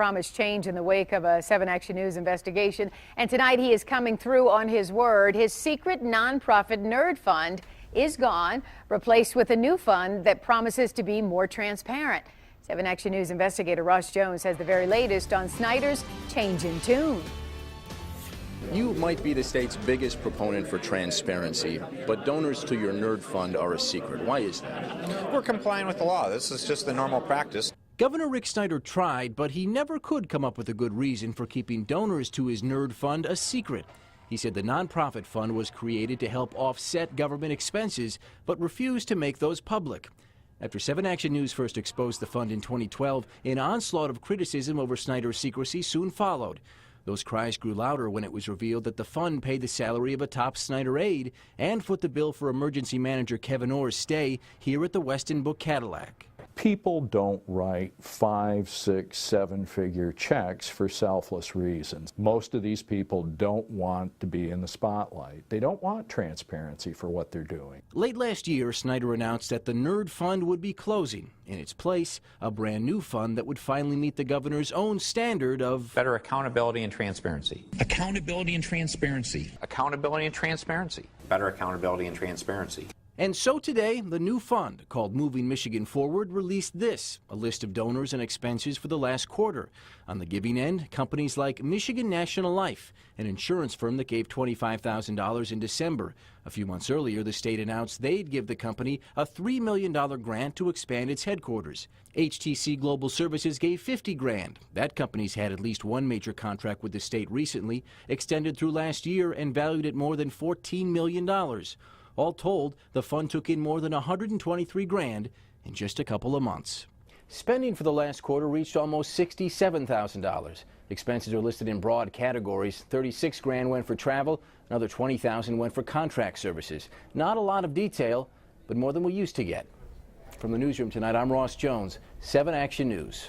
promised change in the wake of a 7 Action News investigation. And tonight he is coming through on his word. His secret nonprofit nerd fund is gone, replaced with a new fund that promises to be more transparent. 7 Action News investigator Ross Jones has the very latest on Snyder's change in tune. You might be the state's biggest proponent for transparency, but donors to your nerd fund are a secret. Why is that? We're complying with the law. This is just the normal practice. Governor Rick Snyder tried, but he never could come up with a good reason for keeping donors to his nerd fund a secret. He said the nonprofit fund was created to help offset government expenses, but refused to make those public. After 7 Action News first exposed the fund in 2012, an onslaught of criticism over Snyder's secrecy soon followed. Those cries grew louder when it was revealed that the fund paid the salary of a top Snyder aide and foot the bill for emergency manager Kevin Orr's stay here at the Weston Book Cadillac. People don't write 5, 6, 7-figure checks for selfless reasons. Most of these people don't want to be in the spotlight. They don't want transparency for what they're doing. Late last year, Snyder announced that the Nerd Fund would be closing. In its place, a brand new fund that would finally meet the governor's own standard of Better accountability and transparency. Accountability and transparency. Accountability and transparency. Better accountability and transparency. And so today, the new fund, called Moving Michigan Forward, released this, a list of donors and expenses for the last quarter. On the giving end, companies like Michigan National Life, an insurance firm that gave $25,000 in December. A few months earlier, the state announced they'd give the company a $3 million grant to expand its headquarters. HTC Global Services gave $50 grand. That company's had at least one major contract with the state recently, extended through last year and valued at more than $14 million. All told, the fund took in more than $123 grand in just a couple of months. Spending for the last quarter reached almost $67,000. Expenses are listed in broad categories. $36 grand went for travel, another $20,000 went for contract services. Not a lot of detail, but more than we used to get. From the newsroom tonight, I'm Ross Jones, 7 Action News.